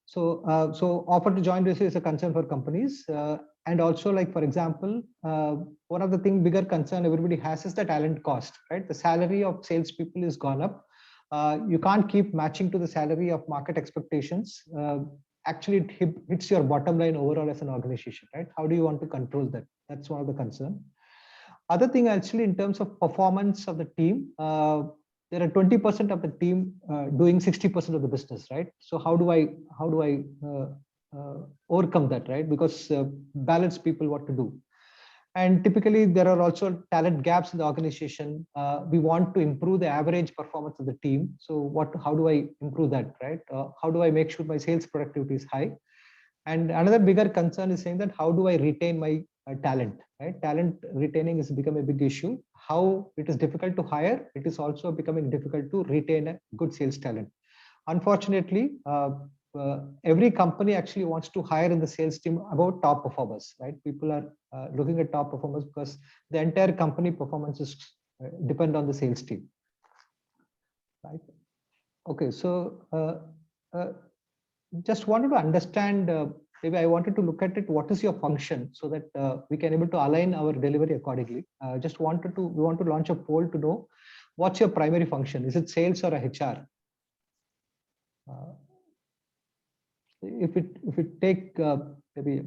So offer to join ratio is a concern for companies, and also, like for example, one of the bigger concern everybody has is the talent cost, right? The salary of salespeople is gone up. You can't keep matching to the salary of market expectations. Actually, it hits your bottom line overall as an organization, right? How do you want to control that? That's one of the concern. Other thing, actually, in terms of performance of the team, there are 20% of the team doing 60% of the business, right? So how do I overcome that, right? Because balance people what to do. And typically there are also talent gaps in the organization. We want to improve the average performance of the team. So how do I improve that, right? How do I make sure my sales productivity is high? And another bigger concern is saying that how do I retain my talent, right? Talent retaining has become a big issue. How it is difficult to hire, it is also becoming difficult to retain a good sales talent. Unfortunately, every company actually wants to hire in the sales team about top performers, right? People are looking at top performers because the entire company performance is depend on the sales team, right? Okay, so just wanted to understand, maybe I wanted to look at it, what is your function, so that we can able to align our delivery accordingly. We want to launch a poll to know what's your primary function. Is it sales or a HR? If it take maybe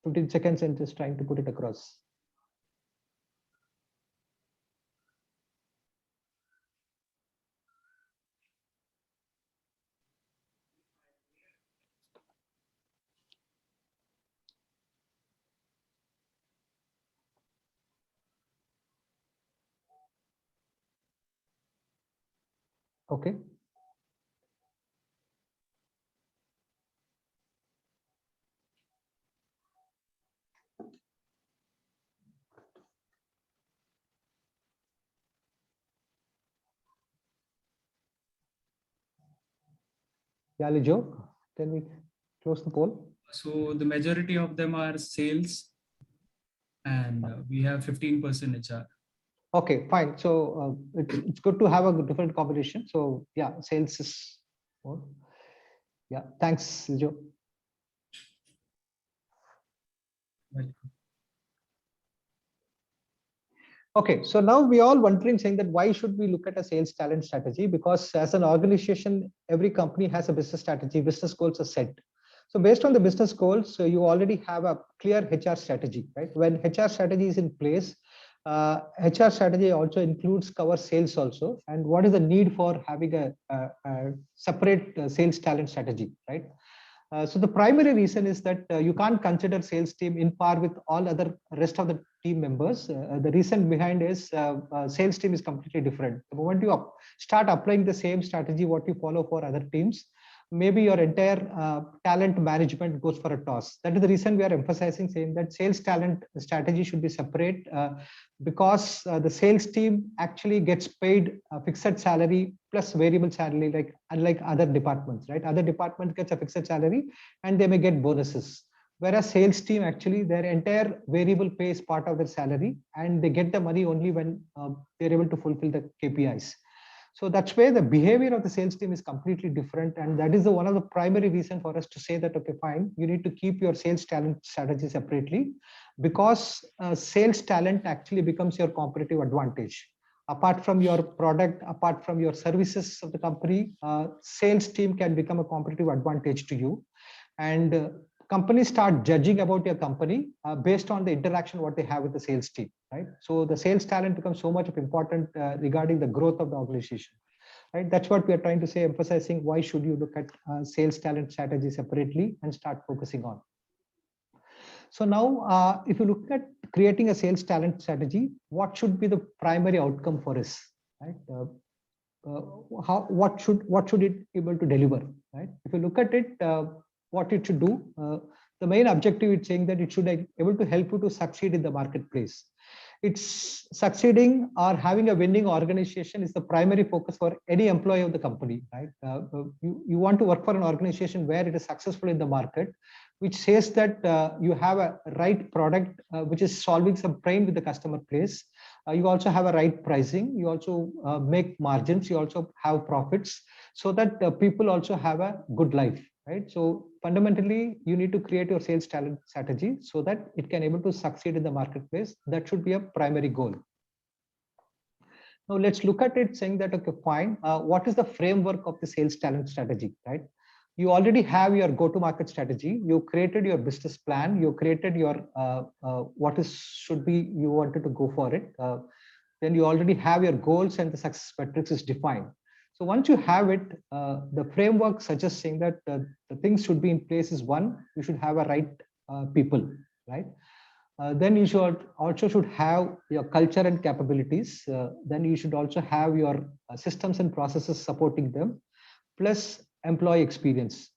15 seconds and just trying to put it across. Okay. Yeah, Lijo, can we close the poll? So the majority of them are sales, and we have 15% HR. Okay, fine. So it's good to have a different combination. So yeah, sales is more. Yeah, thanks, Lijo. Welcome. Okay, so now we all wondering, saying that why should we look at a sales talent strategy? Because as an organization, every company has a business strategy, business goals are set. So based on the business goals, so you already have a clear HR strategy, right? When HR strategy is in place, HR strategy also includes cover sales also. And what is the need for having a separate sales talent strategy, right? So the primary reason is that you can't consider sales team in par with all other rest of the team members. The reason behind is sales team is completely different. The moment you start applying the same strategy what you follow for other teams, maybe your entire talent management goes for a toss. That is the reason we are emphasizing, saying that sales talent strategy should be separate, because the sales team actually gets paid a fixed salary plus variable salary, like unlike other departments, right? Other departments gets a fixed salary and they may get bonuses. Whereas sales team, actually their entire variable pay is part of their salary, and they get the money only when they're able to fulfill the KPIs. So that's where the behavior of the sales team is completely different. And that is one of the primary reasons for us to say that, okay, fine, you need to keep your sales talent strategy separately, because sales talent actually becomes your competitive advantage. Apart from your product, apart from your services of the company, sales team can become a competitive advantage to you. And companies start judging about your company based on the interaction what they have with the sales team, right? So the sales talent becomes so much of important regarding the growth of the organization, right? That's what we are trying to say, emphasizing why should you look at sales talent strategy separately and start focusing on. So now, if you look at creating a sales talent strategy, what should be the primary outcome for us, right? What should it be able to deliver, right? If you look at it, what it should do, the main objective is saying that it should be able to help you to succeed in the marketplace. It's succeeding or having a winning organization is the primary focus for any employee of the company, right? You want to work for an organization where it is successful in the market, which says that you have a right product which is solving some pain with the customer place. You also have a right pricing. You also make margins. You also have profits, so that people also have a good life, right? So fundamentally, you need to create your sales talent strategy so that it can able to succeed in the marketplace. That should be a primary goal. Now let's look at it saying that, okay, fine. What is the framework of the sales talent strategy, right? You already have your go-to-market strategy. You created your business plan. You created your what is should be you wanted to go for it. Then you already have your goals and the success metrics is defined. So once you have it, the framework suggests saying that the things should be in place is one, you should have a right people, right? Then you should have your culture and capabilities. Then you should also have your systems and processes supporting them, plus employee experience.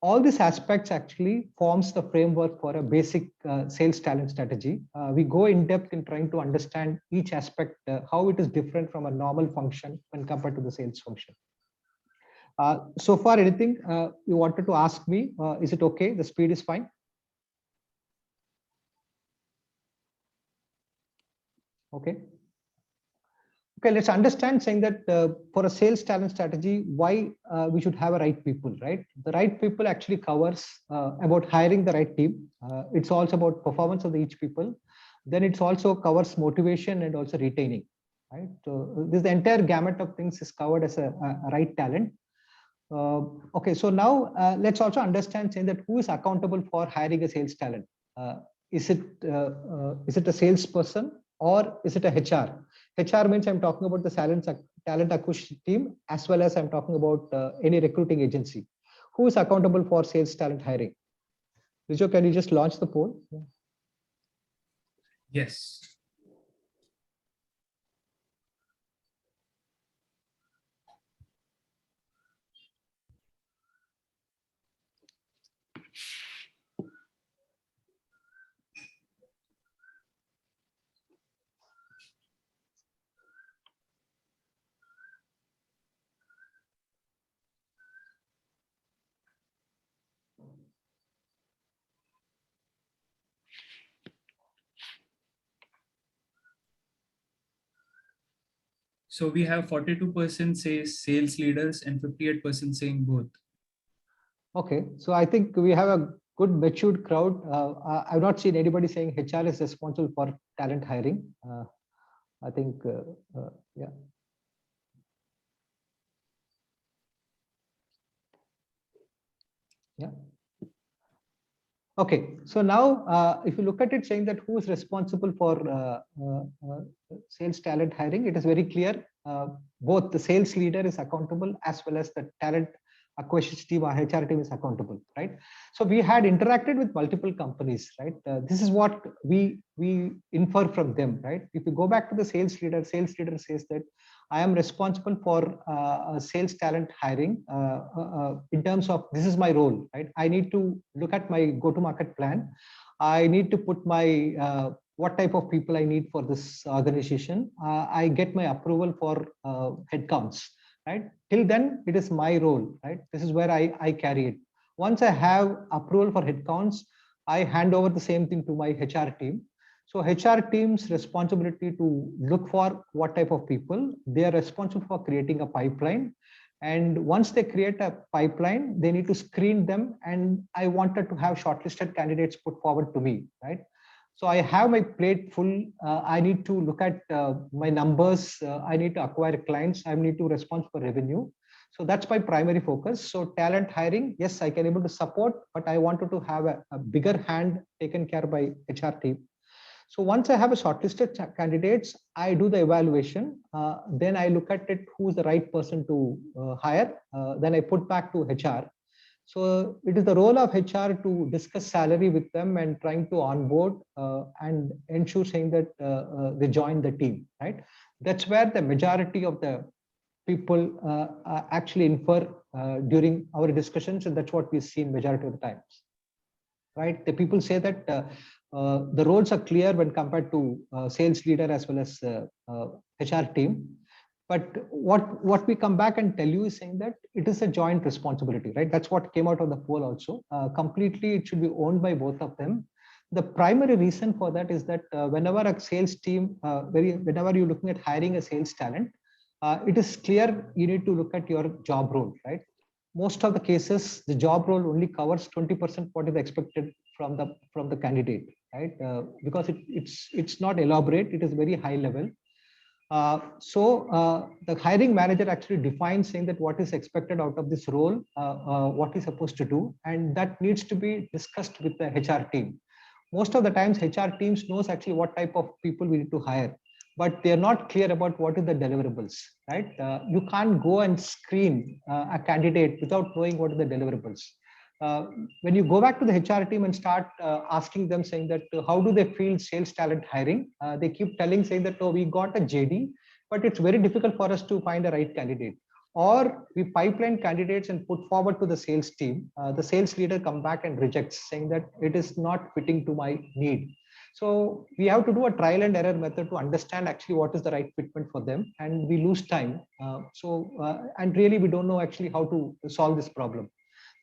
All these aspects actually forms the framework for a basic sales talent strategy. We go in depth in trying to understand each aspect, how it is different from a normal function when compared to the sales function. So far, anything you wanted to ask me? Is it okay? The speed is fine. Okay. Okay, let's understand saying that for a sales talent strategy, why we should have a right people, right? The right people actually covers about hiring the right team. It's also about performance of each people. Then it's also covers motivation and also retaining, right? So this the entire gamut of things is covered as a right talent. Okay, so now let's also understand saying that who is accountable for hiring a sales talent. Uh, is it a salesperson or is it a HR? HR means I'm talking about the talent acquisition team, as well as I'm talking about any recruiting agency. Who is accountable for sales talent hiring? Rijo, can you just launch the poll? Yes. So we have 42% say sales leaders and 58% saying both. Okay, so I think we have a good matured crowd. I've not seen anybody saying HR is responsible for talent hiring. I think, yeah. Yeah. Okay, so now if you look at it saying that who is responsible for sales talent hiring, it is very clear. Both the sales leader is accountable as well as the talent acquisition team or HR team is accountable, right? So we had interacted with multiple companies, right? This is what we infer from them, right? If you go back to the sales leader says that I am responsible for sales talent hiring in terms of this is my role, right? I need to look at my go-to-market plan. I need to put my what type of people I need for this organization. I get my approval for headcounts, right? Till then, it is my role, right? This is where I carry it. Once I have approval for headcounts, I hand over the same thing to my HR team. So HR team's responsibility to look for what type of people. They are responsible for creating a pipeline. And once they create a pipeline, they need to screen them. And I wanted to have shortlisted candidates put forward to me, right? So I have my plate full. I need to look at my numbers. I need to acquire clients. I need to respond for revenue. So that's my primary focus. So talent hiring, yes, I can able to support, but I wanted to have a bigger hand taken care by HR team. So once I have a shortlisted candidates, I do the evaluation. Then I look at it, who's the right person to hire. Then I put back to HR. So it is the role of HR to discuss salary with them and trying to onboard and ensure saying that they join the team, right? That's where the majority of the people actually infer during our discussions, and that's what we see in majority of the times, right? The people say that the roles are clear when compared to sales leader as well as HR team. But what we come back and tell you is saying that it is a joint responsibility, right? That's what came out of the poll also. Completely, it should be owned by both of them. The primary reason for that is that whenever a sales team, whenever you're looking at hiring a sales talent, it is clear you need to look at your job role, right? Most of the cases, the job role only covers 20% what is expected from the candidate, right? Because it's not elaborate, it is very high level. The hiring manager actually defines saying that what is expected out of this role, what is supposed to do, and that needs to be discussed with the HR team. Most of the times, HR teams knows actually what type of people we need to hire, but they're not clear about what is the deliverables, right? You can't go and screen a candidate without knowing what are the deliverables. When you go back to the HR team and start asking them saying that how do they feel sales talent hiring, they keep telling saying that, oh, we got a JD, but it's very difficult for us to find the right candidate. Or we pipeline candidates and put forward to the sales team. The sales leader come back and rejects, saying that it is not fitting to my need. So we have to do a trial and error method to understand actually what is the right fitment for them, and we lose time. And really we don't know actually how to solve this problem.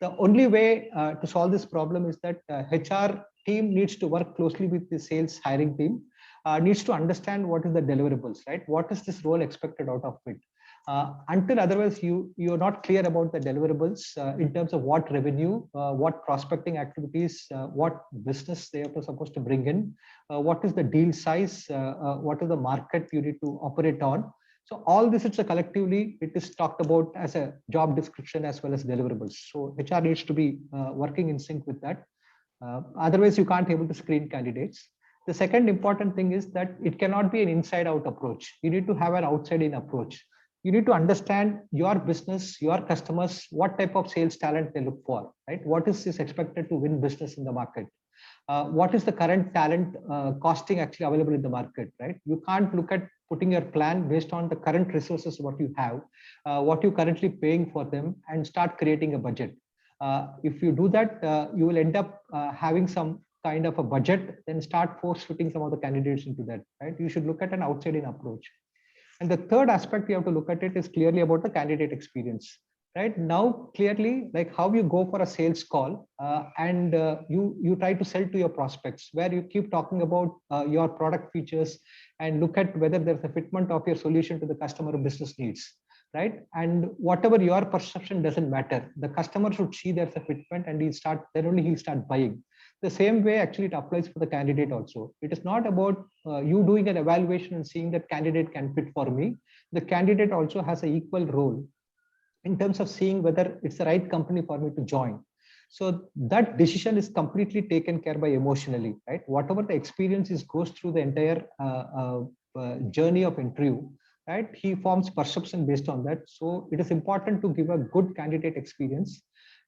The only way to solve this problem is that HR team needs to work closely with the sales hiring team, needs to understand what is the deliverables, right? What is this role expected out of it? Until otherwise you're not clear about the deliverables in terms of what revenue, what prospecting activities, what business they are supposed to bring in, what is the deal size, what is the market you need to operate on. So all this, it's a collectively, it is talked about as a job description as well as deliverables. So HR needs to be working in sync with that. Otherwise, you can't able to screen candidates. The second important thing is that it cannot be an inside-out approach. You need to have an outside-in approach. You need to understand your business, your customers, what type of sales talent they look for, right? What is expected to win business in the market? What is the current talent costing actually available in the market, right? You can't look at putting your plan based on the current resources, what you have, what you're currently paying for them, and start creating a budget. If you do that, you will end up having some kind of a budget, then start force fitting some of the candidates into that, right? You should look at an outside-in approach. And the third aspect you have to look at it is clearly about the candidate experience. Right now, clearly, like how you go for a sales call and you try to sell to your prospects, where you keep talking about your product features and look at whether there's a fitment of your solution to the customer business needs, right? And whatever your perception doesn't matter. The customer should see there's a fitment and then only he'll start buying. The same way actually it applies for the candidate also. It is not about you doing an evaluation and seeing that candidate can fit for me. The candidate also has an equal role in terms of seeing whether it's the right company for me to join. So that decision is completely taken care by emotionally, right? Whatever the experience is goes through the entire journey of interview, right? He forms perception based on that. So it is important to give a good candidate experience.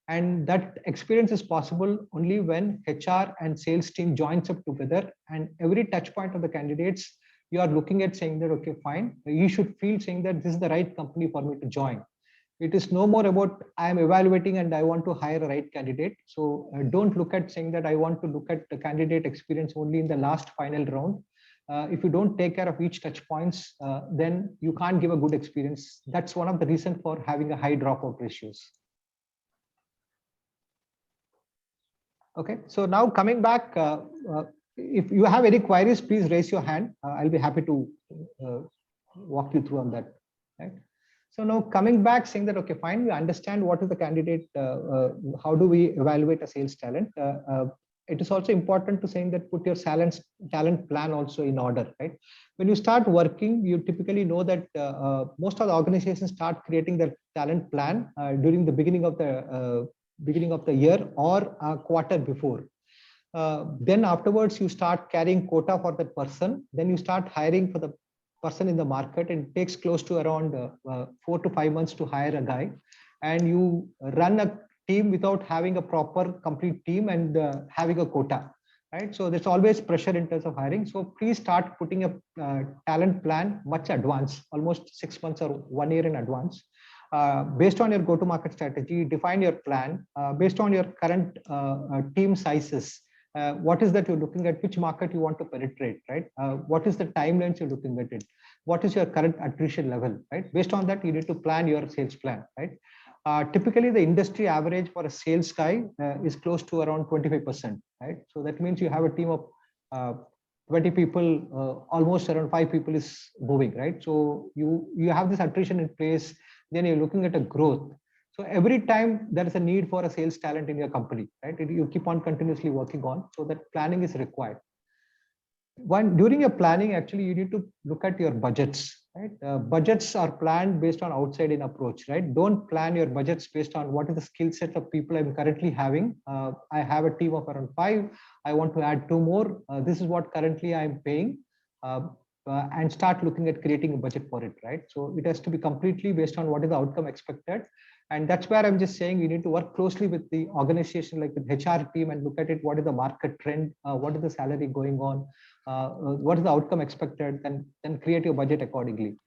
And that experience is possible only when HR and sales team joins up together, and every touch point of the candidates, you are looking at saying that, okay, fine, you should feel saying that this is the right company for me to join. It is no more about I am evaluating and I want to hire a right candidate. So don't look at saying that I want to look at the candidate experience only in the last final round. If you don't take care of each touch points, then you can't give a good experience. That's one of the reasons for having a high dropout ratios. Okay, so now coming back, if you have any queries, please raise your hand. I'll be happy to walk you through on that. Right. So now coming back, saying that, okay, fine, we understand what is the candidate, how do we evaluate a sales talent? It is also important to saying that put your talent plan also in order, right? When you start working, you typically know that most of the organizations start creating their talent plan during the beginning of the year or a quarter before. Then afterwards, you start carrying quota for that person. Then you start hiring for the person in the market, and it takes close to around 4 to 5 months to hire a guy, and you run a team without having a proper complete team and having a quota, right? So there's always pressure in terms of hiring. So please start putting a talent plan much advanced, almost 6 months or 1 year in advance. Based on your go-to-market strategy, define your plan based on your current team sizes. What is that you're looking at, which market you want to penetrate, right? What is the timelines you're looking at it? What is your current attrition level, right? Based on that, you need to plan your sales plan, right? Typically, the industry average for a sales guy is close to around 25%, right? So that means you have a team of uh, 20 people, almost around 5 people is moving, right? So you have this attrition in place, then you're looking at a growth. So every time there is a need for a sales talent in your company, right? You keep on continuously working on, so that planning is required. One, during your planning, actually you need to look at your budgets, right? Budgets are planned based on outside in approach, right? Don't plan your budgets based on what is the skill set of people I'm currently having. I have a team of around 5, I want to add 2 more. This is what currently I'm paying. uh, and start looking at creating a budget for it, right? So it has to be completely based on what is the outcome expected. And that's where I'm just saying you need to work closely with the organization, like with HR team, and look at it, what is the market trend, what is the salary going on, what is the outcome expected, and then create your budget accordingly.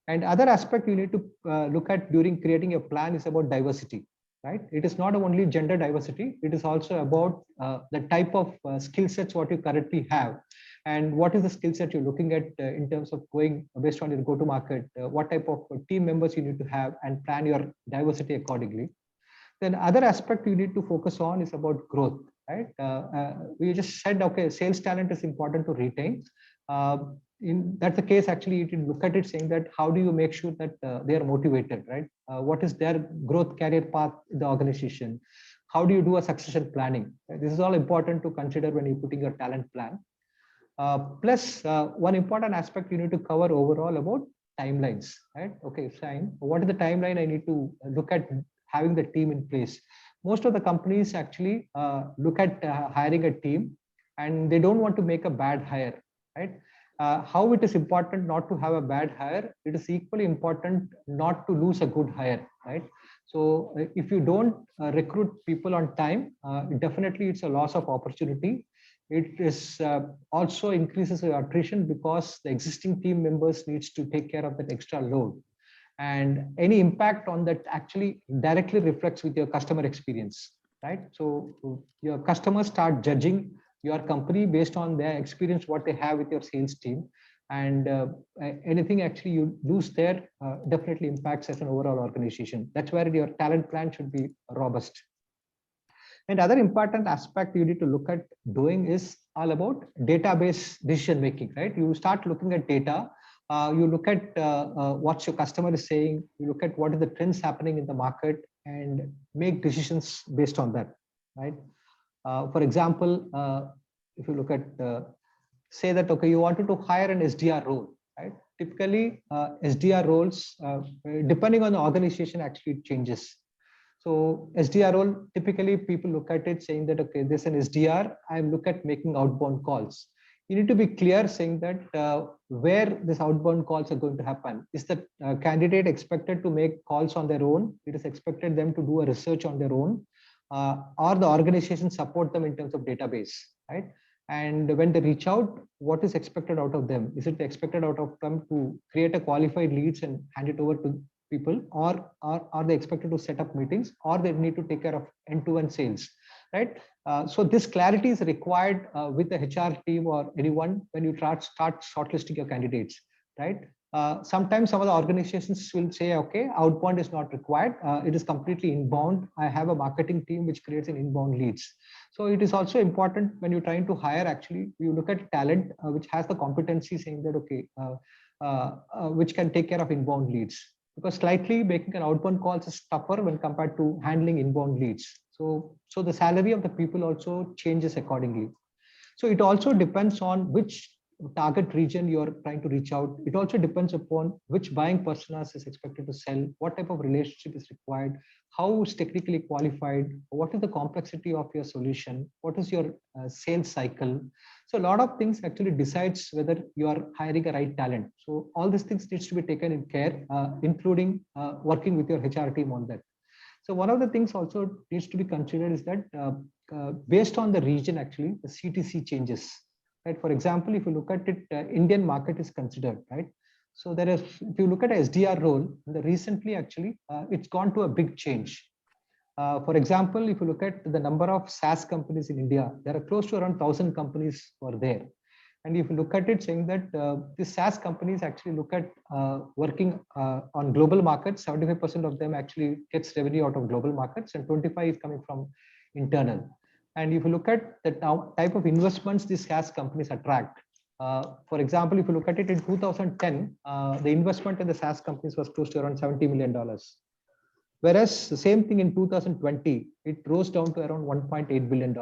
And other aspect you need to look at during creating a plan is about diversity, right? It is not only gender diversity, it is also about the type of skill sets what you currently have, and what is the skill set you're looking at in terms of going based on your go to market, what type of team members you need to have, and plan your diversity accordingly. Then other aspect you need to focus on is about growth, right? We just said, okay, sales talent is important to retain. Uh, in that's the case, actually, you can look at it saying that how do you make sure that they are motivated, right? What is their growth career path in the organization? How do you do a succession planning? Right? This is all important to consider when you're putting your talent plan. Plus, one important aspect you need to cover overall about timelines, right? Okay, fine. What is the timeline I need to look at having the team in place? Most of the companies actually look at hiring a team, and they don't want to make a bad hire, right? How it is important not to have a bad hire, it is equally important not to lose a good hire, right? So if you don't recruit people on time, definitely it's a loss of opportunity. It is also increases your attrition because the existing team members needs to take care of that extra load, and any impact on that actually directly reflects with your customer experience, right? So your customers start judging your company based on their experience, what they have with your sales team, and anything actually you lose there definitely impacts as an overall organization. That's where your talent plan should be robust. And other important aspect you need to look at doing is all about database decision making, right? You start looking at data. You look at what your customer is saying. You look at what are the trends happening in the market and make decisions based on that, right? For example, if you look at, say that, okay, you wanted to hire an SDR role, right? Typically, SDR roles, depending on the organization, actually it changes. So SDR role, typically people look at it saying that, okay, there's an SDR, I look at making outbound calls. You need to be clear saying that where this outbound calls are going to happen. Is the candidate expected to make calls on their own? It is expected them to do a research on their own, or the organization support them in terms of database, right? And when they reach out, what is expected out of them? Is it expected out of them to create a qualified leads and hand it over to people, or are they expected to set up meetings, or they need to take care of end-to-end sales, right? So this clarity is required with the HR team or anyone when you start shortlisting your candidates, right? Sometimes some of the organizations will say, okay, outbound is not required. It is completely inbound. I have a marketing team which creates an inbound leads. So it is also important when you're trying to hire, actually, you look at talent which has the competency saying that, okay, which can take care of inbound leads, because slightly making an outbound calls is tougher when compared to handling inbound leads. So the salary of the people also changes accordingly. So it also depends on which target region you're trying to reach out. It also depends upon which buying personas is expected to sell, what type of relationship is required, how is technically qualified, what is the complexity of your solution, what is your sales cycle. So a lot of things actually decides whether you are hiring a right talent. So all these things needs to be taken in care, including working with your HR team on that. So one of the things also needs to be considered is that based on the region, actually, the CTC changes. Right? For example, if you look at it, Indian market is considered, right? So there is, if you look at SDR role, recently actually, it's gone to a big change. For example, if you look at the number of SaaS companies in India, there are close to around 1,000 companies who are there. And if you look at it, saying that the SaaS companies actually look at working on global markets, 75% of them actually gets revenue out of global markets, and 25 is coming from internal. And if you look at the type of investments these SaaS companies attract, for example, if you look at it in 2010, the investment in the SaaS companies was close to around $70 million. Whereas the same thing in 2020, it rose down to around $1.8 billion.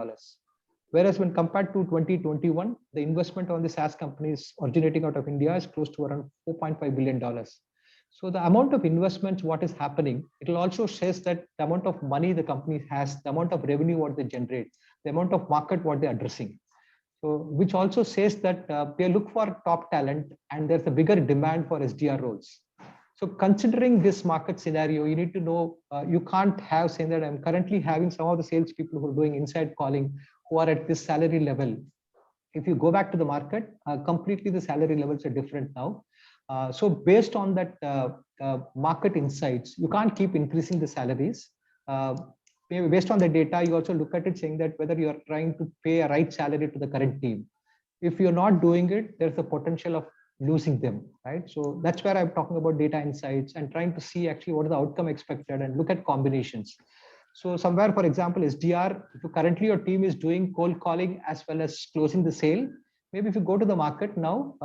Whereas when compared to 2021, the investment on the SaaS companies originating out of India is close to around $4.5 billion. So the amount of investments, what is happening, it will also says that the amount of money the company has, the amount of revenue what they generate, the amount of market what they're addressing. So which also says that they look for top talent and there's a bigger demand for SDR roles. So considering this market scenario, you need to know, you can't have saying that I'm currently having some of the salespeople who are doing inside calling who are at this salary level. If you go back to the market, completely the salary levels are different now. So based on that market insights, you can't keep increasing the salaries. Based on the data, you also look at it saying that whether you're trying to pay a right salary to the current team. If you're not doing it, there's a potential of losing them, right? So that's where I'm talking about data insights and trying to see actually what is the outcome expected and look at combinations. So somewhere, for example, SDR, if currently your team is doing cold calling as well as closing the sale, maybe if you go to the market now,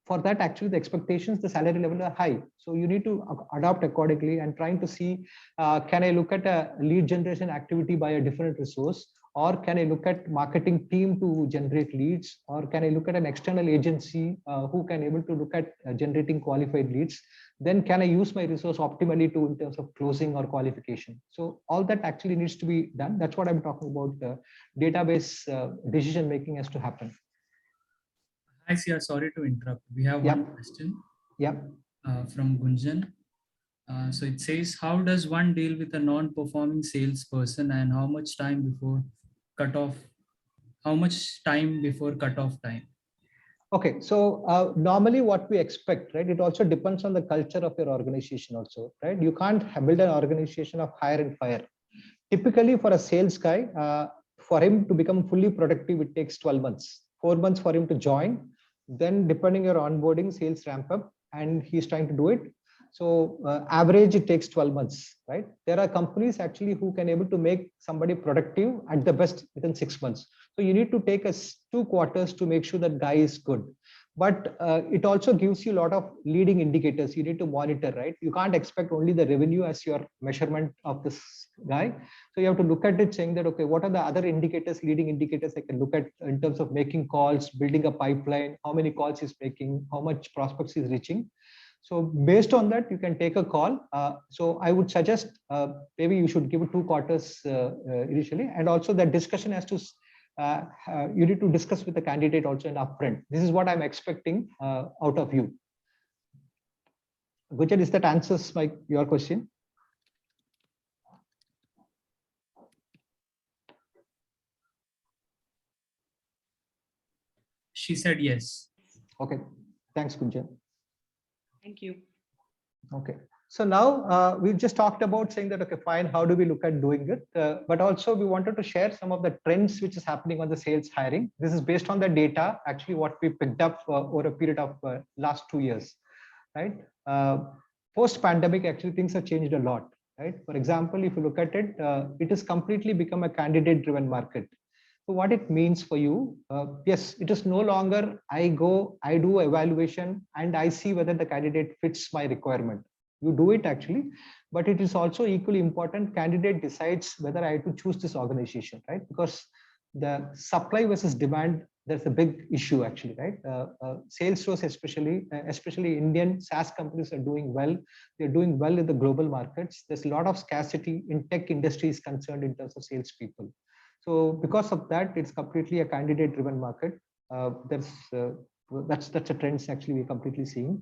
for that actually the expectations, the salary level are high. So you need to adapt accordingly and trying to see, can I look at a lead generation activity by a different resource? Or can I look at marketing team to generate leads? Or can I look at an external agency who can able to look at generating qualified leads? Then can I use my resource optimally to in terms of closing or qualification? So all that actually needs to be done. That's what I'm talking about. Database decision making has to happen. Hi, Sia, sorry to interrupt. We have one question from Gunjan. So it says, how does one deal with a non-performing salesperson and how much time before cutoff? How much time before cutoff time? Okay, so normally what we expect, right? It also depends on the culture of your organization also, right? You can't build an organization of hire and fire. Typically for a sales guy, for him to become fully productive, it takes 12 months, 4 months for him to join. Then depending your onboarding, sales ramp up and he's trying to do it. So average, it takes 12 months, right? There are companies actually who can able to make somebody productive at the best within 6 months. So you need to take us 2 quarters to make sure that guy is good. But it also gives you a lot of leading indicators you need to monitor, right? You can't expect only the revenue as your measurement of this guy. So you have to look at it saying that, okay, what are the other indicators, leading indicators I can look at in terms of making calls, building a pipeline, how many calls he's making, how much prospects he's reaching. So based on that, you can take a call. So I would suggest maybe you should give it 2 quarters initially. And also that discussion has to, you need to discuss with the candidate also in upfront. This is what I'm expecting out of you. Gunjan, is that answers your question? She said yes. Okay, thanks, Gunjan. Thank you. Okay, so now we've just talked about saying that, okay, fine, how do we look at doing it? But also we wanted to share some of the trends which is happening on the sales hiring. This is based on the data, actually what we picked up over a period of last 2 years, right? Post-pandemic, actually things have changed a lot, right? For example, if you look at it, it has completely become a candidate-driven market. So what it means for you, yes, it is no longer I do evaluation and I see whether the candidate fits my requirement. You do it actually, but it is also equally important. Candidate decides whether I have to choose this organization, right? Because the supply versus demand, there's a big issue actually, right? Salesforce, especially Indian SaaS companies are doing well. They're doing well in the global markets. There's a lot of scarcity in tech industry is concerned in terms of salespeople. So because of that, it's completely a candidate-driven market. That's a trend actually we're completely seeing.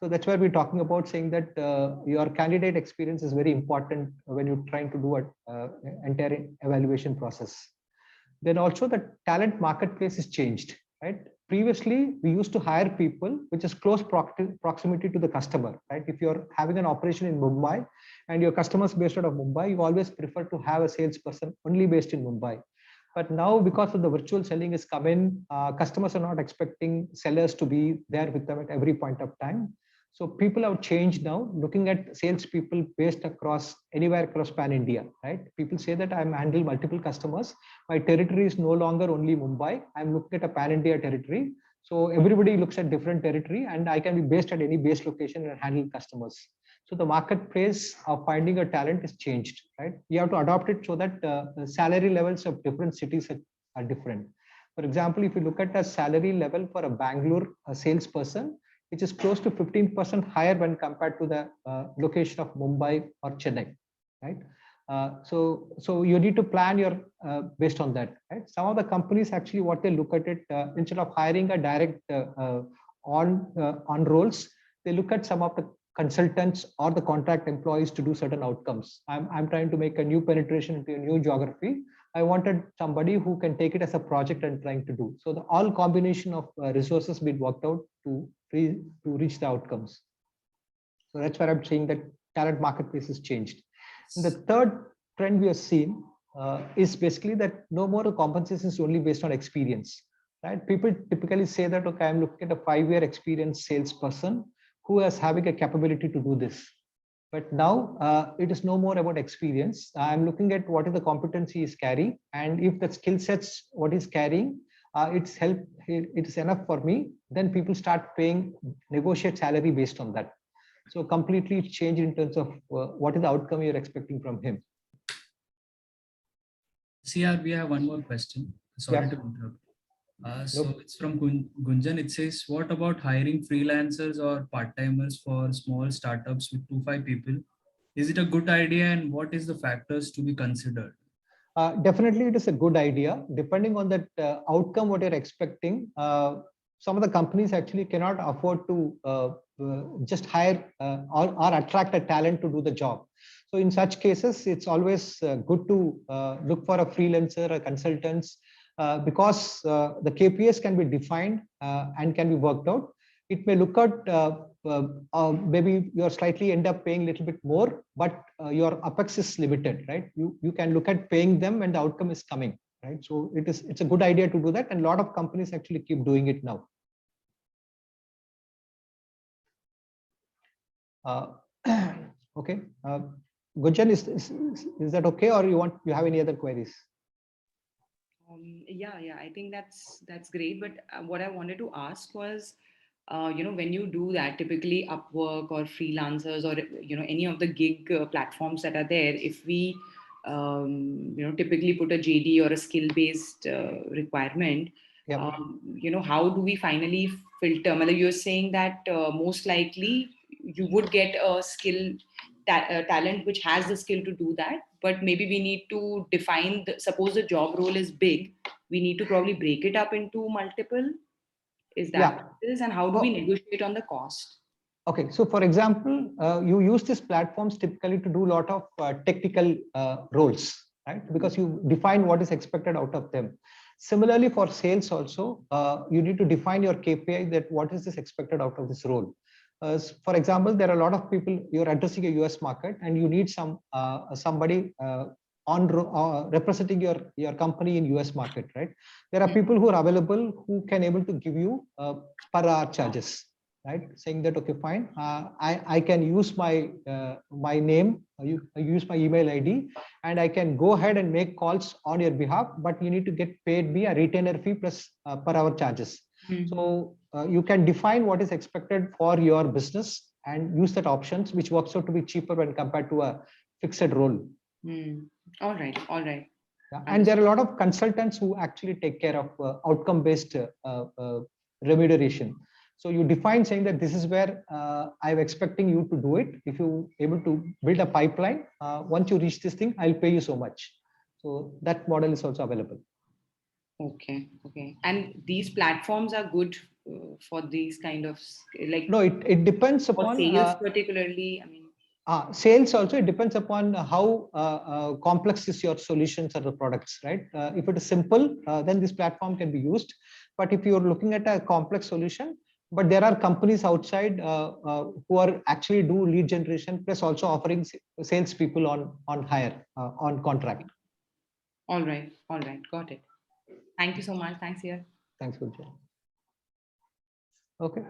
So that's why we're talking about saying that your candidate experience is very important when you're trying to do an entire evaluation process. Then also the talent marketplace is changed, right? Previously, we used to hire people which is close proximity to the customer, right? If you're having an operation in Mumbai and your customers based out of Mumbai, you always prefer to have a salesperson only based in Mumbai. But now, because of the virtual selling is come in, customers are not expecting sellers to be there with them at every point of time. So people have changed now, looking at salespeople based across anywhere across pan India, right? People say that I'm handling multiple customers. My territory is no longer only Mumbai. I'm looking at a pan India territory. So everybody looks at different territory, and I can be based at any base location and handle customers. So the marketplace of finding a talent is changed, right? You have to adopt it so that the salary levels of different cities are different. For example, if you look at a salary level for a Bangalore salesperson, which is close to 15% higher when compared to the location of Mumbai or Chennai, right? So you need to plan your based on that, right? Some of the companies actually what they look at it instead of hiring a direct on roles, they look at some of the consultants or the contract employees to do certain outcomes. I'm trying to make a new penetration into a new geography. I wanted somebody who can take it as a project and trying to do. So the all combination of resources been worked out to reach the outcomes. So that's where I'm saying that talent marketplace has changed. And the third trend we have seen is basically that no more compensation is only based on experience, right? People typically say that, okay, I'm looking at a 5-year experienced salesperson who is having a capability to do this. But now it is no more about experience. I'm looking at what is the competency is carrying, and if the skill sets what is carrying, it is enough for me. Then people start paying, negotiate salary based on that. So completely change in terms of what is the outcome you're expecting from him. CR, we have one more question. Sorry to interrupt. So it's from Gunjan. It says, what about hiring freelancers or part-timers for small startups with 2-5 people? Is it a good idea, and what is the factors to be considered? Definitely, it is a good idea. Depending on that outcome, what you're expecting, some of the companies actually cannot afford to just hire or attract a talent to do the job. So in such cases, it's always good to look for a freelancer or consultants because the KPIs can be defined and can be worked out. It may look at maybe you're slightly end up paying a little bit more, but your apex is limited, right? You can look at paying them when the outcome is coming, right? So it's a good idea to do that, and a lot of companies actually keep doing it now. Okay, Gunjan, is that okay, or you have any other queries? Yeah, I think that's great. But what I wanted to ask was, when you do that, typically Upwork or freelancers or any of the gig platforms that are there, if we typically put a JD or a skill-based requirement, yep. How do we finally filter? You're saying that most likely you would get a skill talent which has the skill to do that, but maybe we need to define suppose the job role is big, we need to probably break it up into multiple. Is that what it is? And how do we negotiate on the cost? Okay, so for example, you use these platforms typically to do a lot of technical roles, right? Because you define what is expected out of them. Similarly, for sales also, you need to define your KPI, that what is this expected out of this role. For example, there are a lot of people, you're addressing a US market and you need somebody representing your company in US market, right? There are people who are available who can able to give you per hour charges, right? Saying that, okay, fine, I can use my name, use my email ID, and I can go ahead and make calls on your behalf, but you need to get paid me a retainer fee plus per hour charges. So you can define what is expected for your business and use that options, which works out to be cheaper when compared to a fixed role. All right. Yeah. And there are a lot of consultants who actually take care of outcome-based remuneration. So you define saying that this is where I'm expecting you to do it. If you able to build a pipeline, once you reach this thing, I'll pay you so much. So that model is also available. Okay. And these platforms are good for these kind of No, it depends upon sales particularly. Sales also, it depends upon how complex is your solutions or the products, right? If it is simple, then this platform can be used. But if you're looking at a complex solution, but there are companies outside who are actually do lead generation plus also offering salespeople on hire on contract. All right. Got it. Thank you so much. Thanks, here. Thanks, Gulshan.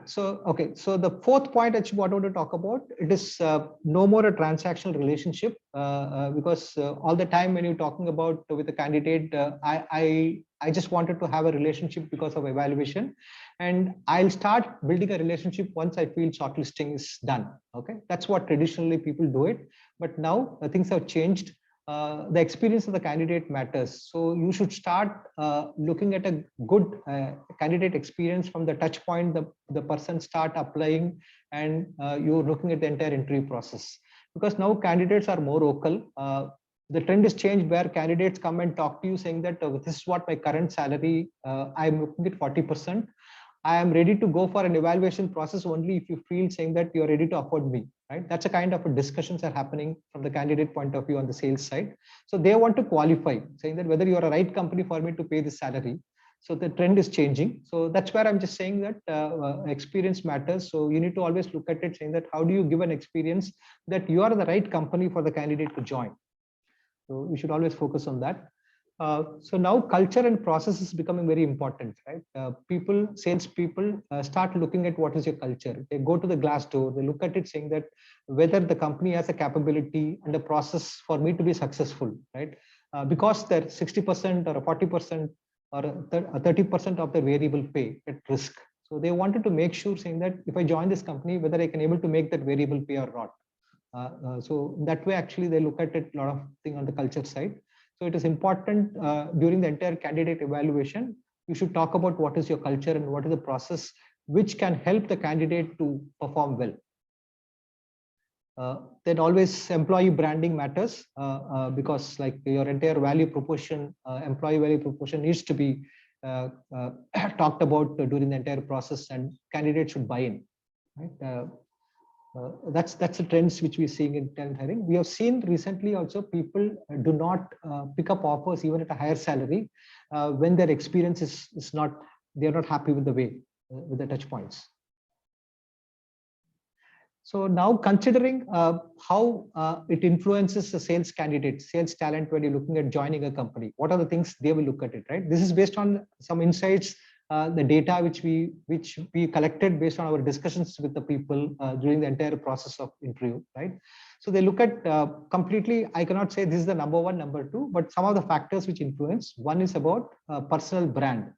So the fourth point that you wanted to talk about, it is no more a transactional relationship, because all the time when you're talking about with a candidate, I just wanted to have a relationship because of evaluation, and I'll start building a relationship once I feel shortlisting is done. Okay, that's what traditionally people do it, but now things have changed. The experience of the candidate matters. So you should start looking at a good candidate experience from the touch point the person start applying, and you're looking at the entire interview process. Because now candidates are more vocal. The trend is changed where candidates come and talk to you saying that this is what my current salary, I'm looking at 40%. I am ready to go for an evaluation process only if you feel saying that you're ready to afford me, right? That's a kind of a discussions are happening from the candidate point of view on the sales side. So they want to qualify, saying that whether you're a right company for me to pay this salary. So the trend is changing. So that's where I'm just saying that experience matters. So you need to always look at it saying that how do you give an experience that you are the right company for the candidate to join. So you should always focus on that. So now culture and process is becoming very important, right? Salespeople start looking at what is your culture. They go to the glass door, they look at it saying that whether the company has a capability and a process for me to be successful, right? Because they're 60% or 40% or 30% of the variable pay at risk. So they wanted to make sure saying that if I join this company, whether I can able to make that variable pay or not. So that way, actually, they look at it a lot of thing on the culture side. So it is important during the entire candidate evaluation, you should talk about what is your culture and what is the process which can help the candidate to perform well. Then always employee branding matters because like your entire value proposition, employee value proposition needs to be talked about during the entire process, and candidates should buy in. Right? That's the trends which we're seeing in talent hiring. We have seen recently also people do not pick up offers even at a higher salary when their experience is not, they're not happy with the way, with the touch points. So now considering how it influences the sales candidate, sales talent when you're looking at joining a company, what are the things they will look at it, right? This is based on some insights, the data which we collected based on our discussions with the people during the entire process of interview, right? So they look at completely, I cannot say this is the number one, number two, but some of the factors which influence. One is about personal brand,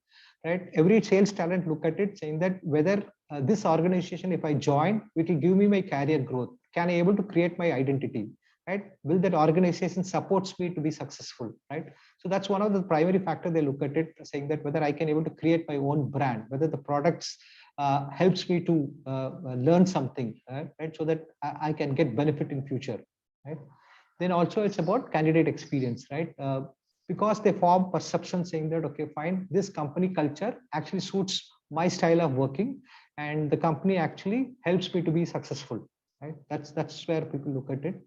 right? Every sales talent look at it saying that whether this organization, if I join, it will give me my career growth. Can I able to create my identity, right? Will that organization supports me to be successful, right? So that's one of the primary factors they look at it, saying that whether I can able to create my own brand, whether the products helps me to learn something, right? So that I can get benefit in future, right? Then also it's about candidate experience, right? Because they form perception saying that, okay, fine, this company culture actually suits my style of working, and the company actually helps me to be successful, right? That's where people look at it.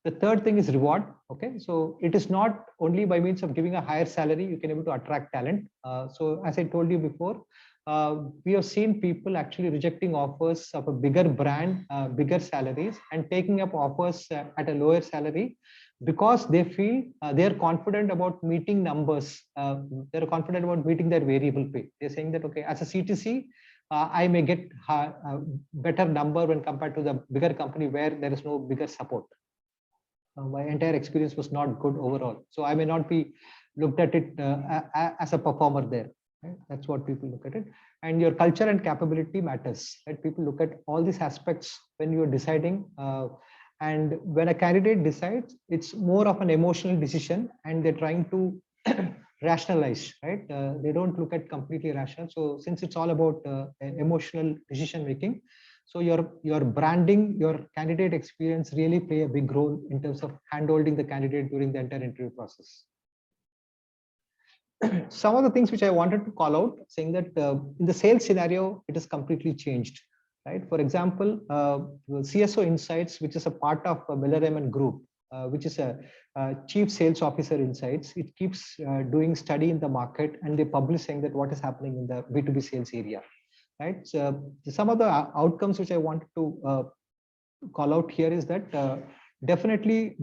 The third thing is reward. Okay, so it is not only by means of giving a higher salary you can able to attract talent. So as I told you before, we have seen people actually rejecting offers of a bigger brand, bigger salaries, and taking up offers at a lower salary because they feel they're confident about meeting numbers. They're confident about meeting their variable pay. They're saying that, okay, as a CTC, I may get a better number when compared to the bigger company where there is no bigger support. My entire experience was not good overall. So I may not be looked at it as a performer there. Right? That's what people look at it. And your culture and capability matters. Right? People look at all these aspects when you're deciding. And when a candidate decides, it's more of an emotional decision, and they're trying to rationalize, right? They don't look at completely rational. So since it's all about emotional decision making, so your branding, your candidate experience really play a big role in terms of handholding the candidate during the entire interview process. Some of the things which I wanted to call out, saying that in the sales scenario, it is completely changed, right? For example, CSO Insights, which is a part of Miller Group, which is a Chief Sales Officer Insights. It keeps doing study in the market, and they publish saying that what is happening in the B2B sales area. Right. So some of the outcomes which I wanted to call out here is that definitely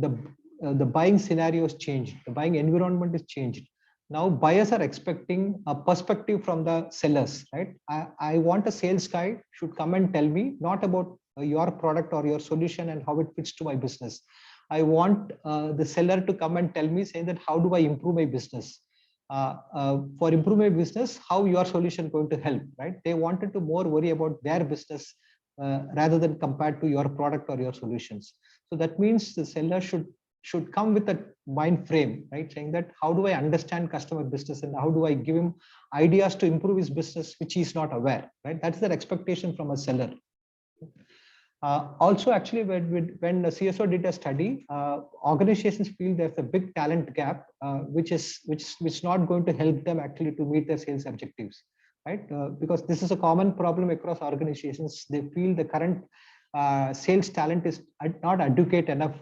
the buying scenario has changed. The buying environment is changed. Now buyers are expecting a perspective from the sellers, right? I want a sales guy should come and tell me not about your product or your solution and how it fits to my business. I want the seller to come and tell me, saying that how do I improve my business? For improve my business, how your solution going to help, right? They wanted to more worry about their business rather than compared to your product or your solutions. So that means the seller should come with a mind frame, right? Saying that how do I understand customer business and how do I give him ideas to improve his business, which he's not aware, right? That's their expectation from a seller. Also, actually, when the CSO did a study, organizations feel there's a big talent gap, which is not going to help them actually to meet their sales objectives, right? Because this is a common problem across organizations. They feel the current sales talent is not adequate enough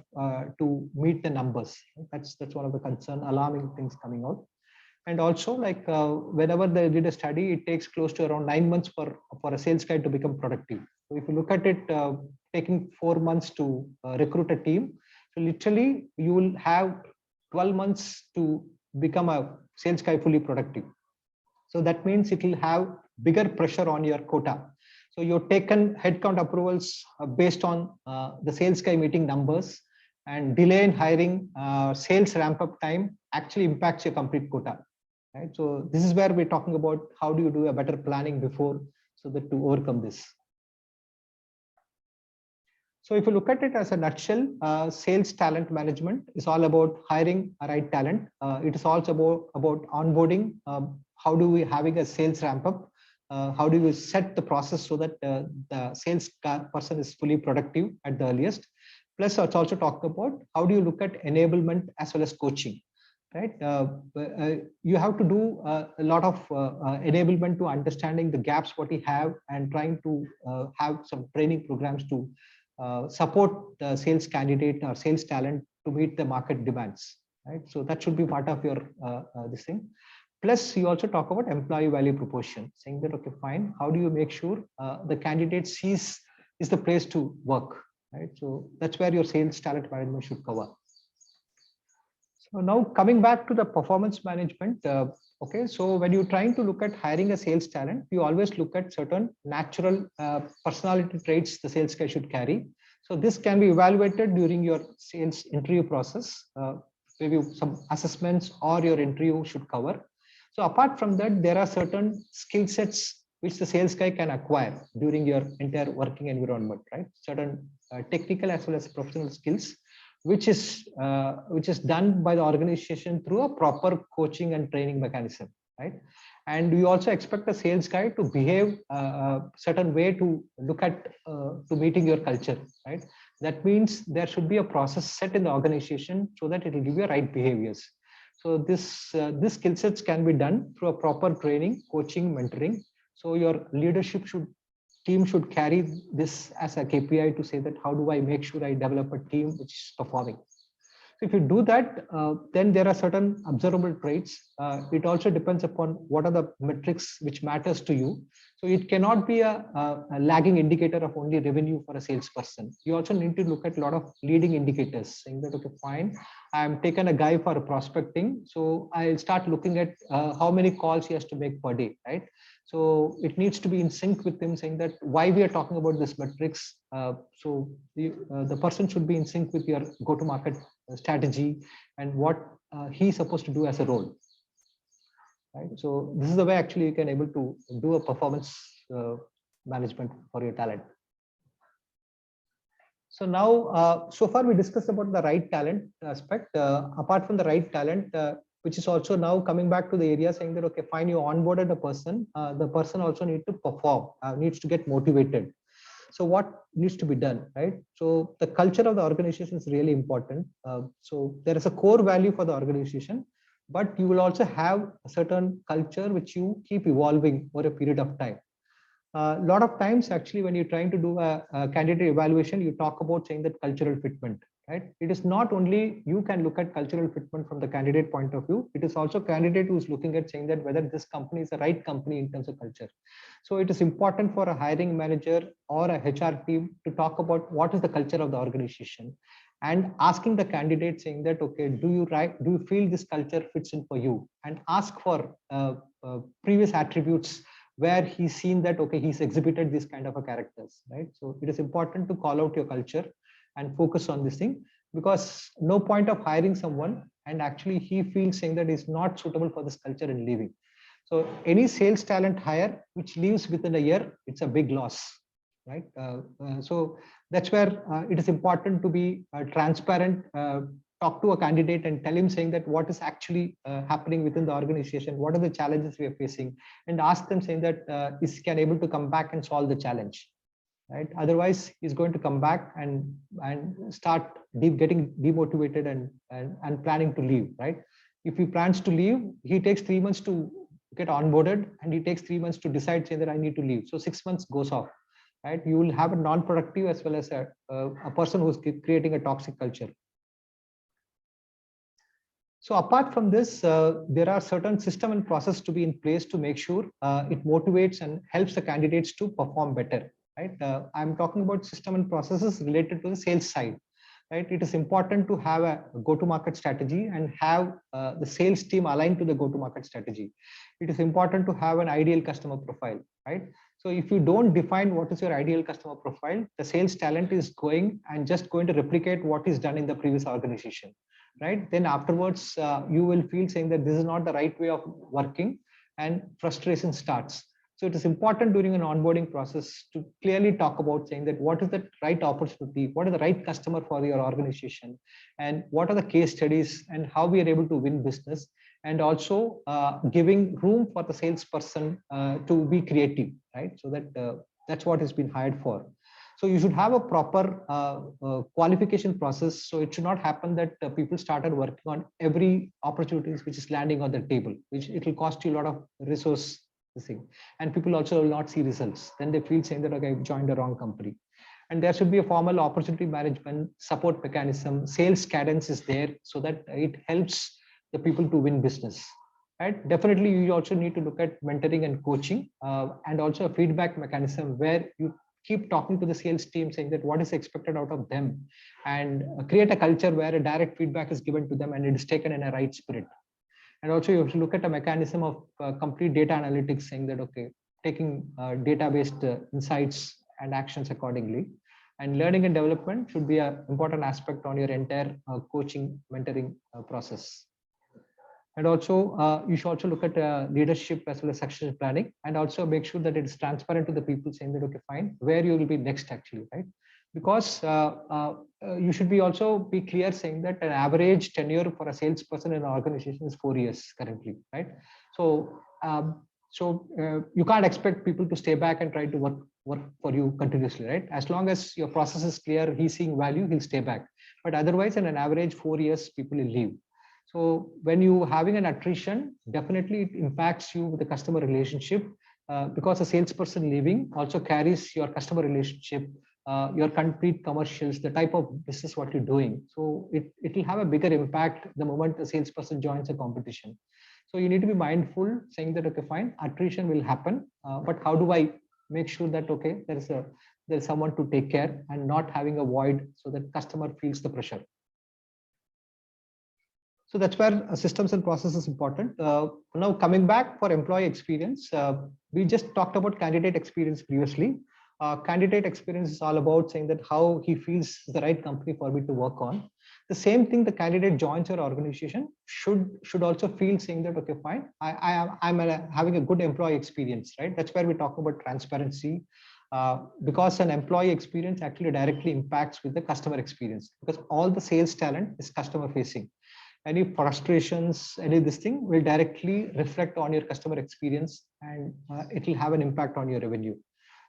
to meet the numbers. That's one of the alarming things coming out. And also, like whenever they did a study, it takes close to around 9 months for a sales guy to become productive. So if you look at it, taking 4 months to recruit a team, so literally you will have 12 months to become a sales guy fully productive. So that means it will have bigger pressure on your quota. So you've taken headcount approvals based on the sales guy meeting numbers, and delay in hiring, sales ramp up time actually impacts your complete quota. Right. So this is where we're talking about how do you do a better planning before, so that to overcome this. So if you look at it as a nutshell, sales talent management is all about hiring a right talent. It is also about onboarding. How do we having a sales ramp up? How do you set the process so that the sales person is fully productive at the earliest? Plus, it's also talk about how do you look at enablement as well as coaching. Right, you have to do a lot of enablement to understanding the gaps what we have, and trying to have some training programs to support the sales candidate or sales talent to meet the market demands. Right, so that should be part of your this thing. Plus, you also talk about employee value proposition, saying that okay, fine, how do you make sure the candidate sees is the place to work, right? So that's where your sales talent management should cover. So now coming back to the performance management, okay, so when you're trying to look at hiring a sales talent, you always look at certain natural personality traits the sales guy should carry. So this can be evaluated during your sales interview process. Maybe some assessments or your interview should cover. So apart from that, there are certain skill sets which the sales guy can acquire during your entire working environment, right? Certain technical as well as professional skills, which is done by the organization through a proper coaching and training mechanism, right? And we also expect a sales guy to behave a certain way to look at to meeting your culture, right? That means there should be a process set in the organization so that it will give you right behaviors. So this skill sets can be done through a proper training, coaching, mentoring. So your leadership team should carry this as a KPI to say that how do I make sure I develop a team which is performing. So if you do that, then there are certain observable traits. It also depends upon what are the metrics which matters to you. So it cannot be a lagging indicator of only revenue for a salesperson. You also need to look at a lot of leading indicators, saying that okay, fine, I'm taken a guy for prospecting, so I'll start looking at how many calls he has to make per day, right? So it needs to be in sync with him, saying that why we are talking about this metrics. So the person should be in sync with your go-to-market strategy and what he's supposed to do as a role. Right. So this is the way actually you can able to do a performance management for your talent. So now, so far we discussed about the right talent aspect. Apart from the right talent, which is also now coming back to the area saying that, okay, fine, you onboarded a person, the person also needs to perform, needs to get motivated. So what needs to be done, right? So the culture of the organization is really important. So there is a core value for the organization, but you will also have a certain culture which you keep evolving over a period of time. A lot of times, actually, when you're trying to do a candidate evaluation, you talk about saying that cultural fitment, right? It is not only you can look at cultural fitment from the candidate point of view, it is also candidate who's looking at saying that whether this company is the right company in terms of culture. So it is important for a hiring manager or a HR team to talk about what is the culture of the organization. and asking the candidate saying that, okay, do you feel this culture fits in for you, and ask for previous attributes where he's seen that, okay, he's exhibited this kind of a characters, right? So it is important to call out your culture and focus on this thing, because no point of hiring someone and actually he feels saying that is not suitable for this culture and leaving. So any sales talent hire which leaves within a year, it's a big loss, right? So that's where it is important to be transparent, talk to a candidate and tell him saying that what is actually happening within the organization, what are the challenges we are facing, and ask them saying that is can able to come back and solve the challenge, right? Otherwise he's going to come back and start getting demotivated and planning to leave, right? If he plans to leave, he takes 3 months to get onboarded and he takes 3 months to decide saying that I need to leave, so 6 months goes off, right? You will have a non-productive as well as a person who's creating a toxic culture. So apart from this, there are certain system and process to be in place to make sure it motivates and helps the candidates to perform better, right? I'm talking about system and processes related to the sales side, right? It is important to have a go-to-market strategy and have the sales team aligned to the go-to-market strategy. It is important to have an ideal customer profile, right? So if you don't define what is your ideal customer profile, the sales talent is going to replicate what is done in the previous organization, right? Then afterwards, you will feel saying that this is not the right way of working and frustration starts. So it is important during an onboarding process to clearly talk about saying that what is the right opportunity, what is the right customer for your organization, and what are the case studies and how we are able to win business, and also giving room for the salesperson to be creative, right? So that that's what has been hired for. So you should have a proper qualification process. So it should not happen that people started working on every opportunities which is landing on the table, which it will cost you a lot of resource thing. And people also will not see results. Then they feel saying that, okay, I've joined the wrong company. And there should be a formal opportunity management support mechanism. Sales cadence is there so that it helps the people to win business. Right? Definitely, you also need to look at mentoring and coaching, and also a feedback mechanism where you keep talking to the sales team saying that what is expected out of them, and create a culture where a direct feedback is given to them and it is taken in a right spirit. And also you have to look at a mechanism of complete data analytics, saying that, okay, taking data-based insights and actions accordingly. And learning and development should be an important aspect on your entire coaching, mentoring process. And also, you should also look at leadership as well as succession planning, and also make sure that it is transparent to the people saying that, okay, fine, where you will be next actually, right? Because you should be also be clear saying that an average tenure for a salesperson in an organization is 4 years currently, right? So, you can't expect people to stay back and try to work for you continuously, right? As long as your process is clear, he's seeing value, he'll stay back. But otherwise, in an average 4 years, people will leave. So when you having an attrition, definitely it impacts you with the customer relationship, because a salesperson leaving also carries your customer relationship, your complete commercials, the type of business what you're doing. So it will have a bigger impact the moment the salesperson joins a competition. So you need to be mindful saying that, okay, fine, attrition will happen, but how do I make sure that, okay, there's someone to take care and not having a void so that customer feels the pressure. So that's where systems and process is important. Now coming back for employee experience, we just talked about candidate experience previously. Candidate experience is all about saying that how he feels the right company for me to work on. The same thing, the candidate joins your organization should also feel saying that, okay, fine, I'm having a good employee experience, right? That's where we talk about transparency, because an employee experience actually directly impacts with the customer experience, because all the sales talent is customer facing. Any frustrations, any this thing will directly reflect on your customer experience, and it will have an impact on your revenue.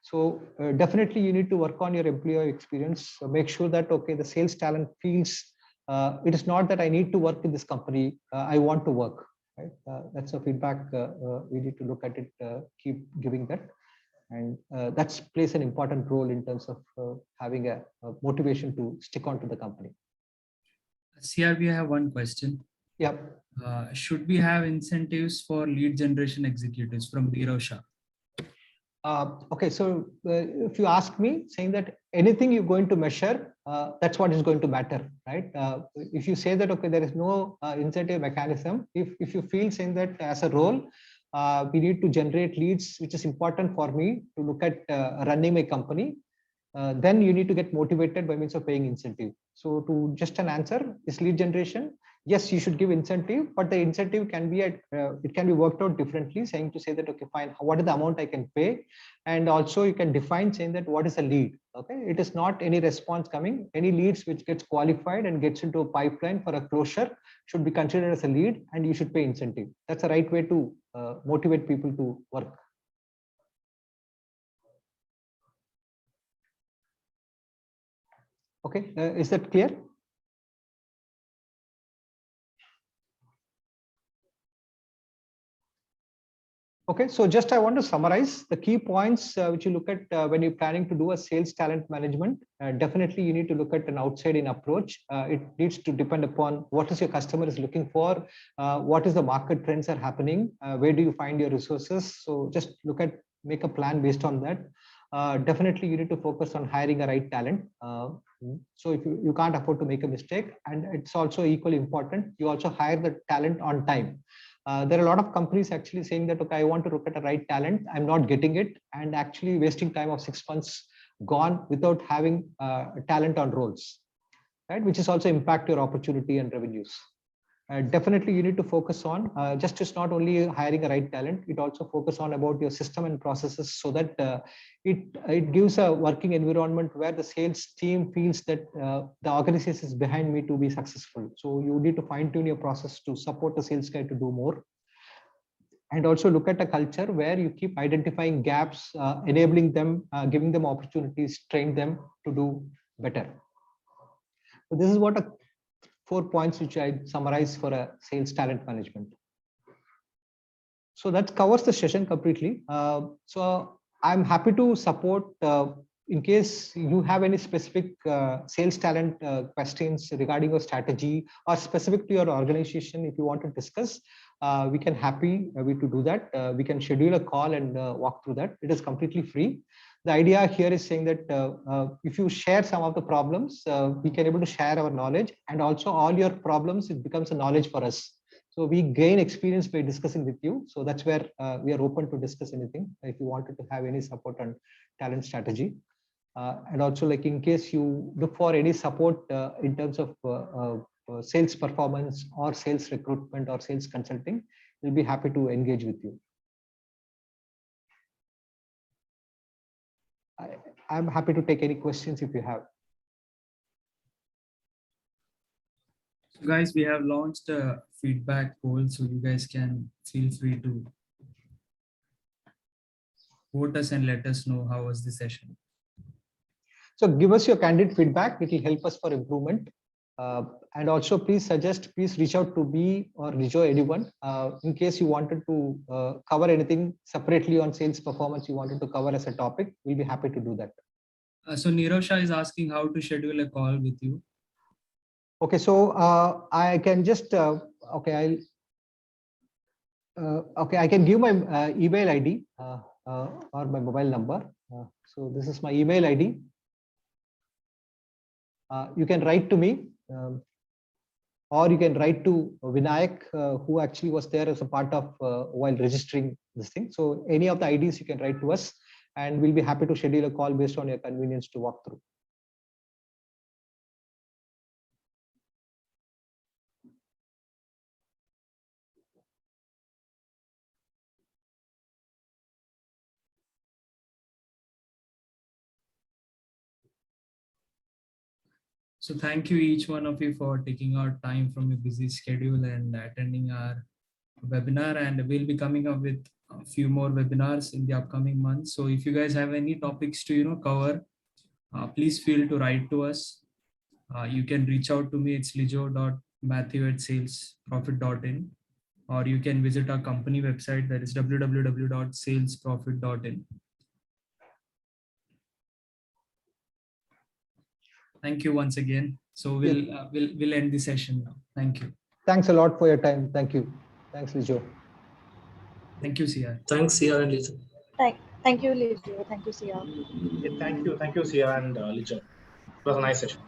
So definitely you need to work on your employee experience. So make sure that, okay, the sales talent feels it is not that I need to work in this company, I want to work, right? That's a feedback. We need to look at it, keep giving that. And that plays an important role in terms of having a motivation to stick on to the company. CR, we have one question. Yeah. Should we have incentives for lead generation executives from Veerav Shah? Okay, so if you ask me, saying that anything you're going to measure that's what is going to matter, right? If you say that, okay, there is no incentive mechanism, if you feel saying that as a role, we need to generate leads, which is important for me to look at running my company, then you need to get motivated by means of paying incentive. So to just an answer is lead generation. Yes, you should give incentive, but the incentive can be it can be worked out differently, saying to say that, okay, fine, what is the amount I can pay? And also you can define saying that what is a lead. Okay, it is not any response coming. Any leads which gets qualified and gets into a pipeline for a closure should be considered as a lead, and you should pay incentive. That's the right way to motivate people to work. Okay, is that clear? Okay, so just I want to summarize the key points which you look at when you're planning to do a sales talent management. Definitely, you need to look at an outside-in approach. It needs to depend upon what is your customer is looking for, what is the market trends are happening, where do you find your resources. So just make a plan based on that. Definitely, you need to focus on hiring a right talent. So if you can't afford to make a mistake, and it's also equally important, you also hire the talent on time. There are a lot of companies actually saying that, okay, I want to look at the right talent, I'm not getting it, and actually wasting time of 6 months gone without having talent on roles, right? Which is also impact your opportunity and revenues. Definitely, you need to focus on just not only hiring a right talent, it also focus on about your system and processes, so that it gives a working environment where the sales team feels that the organization is behind me to be successful. So you need to fine tune your process to support the sales guy to do more. And also look at a culture where you keep identifying gaps, enabling them, giving them opportunities, train them to do better. So this is what 4 points which I summarize for a sales talent management. So that covers the session completely. So I'm happy to support in case you have any specific sales talent questions regarding your strategy or specific to your organization. If you want to discuss, we can happy to do that. We can schedule a call and walk through that. It is completely free. The idea here is saying that if you share some of the problems, we can able to share our knowledge, and also all your problems, it becomes a knowledge for us. So we gain experience by discussing with you. So that's where we are open to discuss anything if you wanted to have any support on talent strategy. And also, like, in case you look for any support in terms of sales performance or sales recruitment or sales consulting, we'll be happy to engage with you. I'm happy to take any questions if you have. So guys, we have launched a feedback poll, so you guys can feel free to vote us and let us know how was the session. So give us your candid feedback. It will help us for improvement. And also please reach out to me or Rijo, anyone, in case you wanted to cover anything separately on sales performance you wanted to cover as a topic. We'll be happy to do that. So Nirosha is asking how to schedule a call with you. Okay, so I can just okay, I can give my email ID or my mobile number. So this is my email ID. You can write to me, or you can write to Vinayak, who actually was there as a part of while registering this thing. So any of the IDs you can write to us, and we'll be happy to schedule a call based on your convenience to walk through. So thank you each one of you for taking out time from your busy schedule and attending our webinar, and we'll be coming up with a few more webinars in the upcoming months. So if you guys have any topics to cover, please feel to write to us. You can reach out to me. It's lijo.matthew@salesprofit.in, or you can visit our company website, that is www.salesprofit.in. Thank you once again. So we'll end the session now. Thank you. Thanks a lot for your time. Thank you. Thanks, Lijo. Thank you, CR. Thanks, CR and Lijo. Thank you, Lijo. Thank you, CR. Thank you, CR and Lijo. It was a nice session.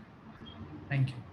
Thank you.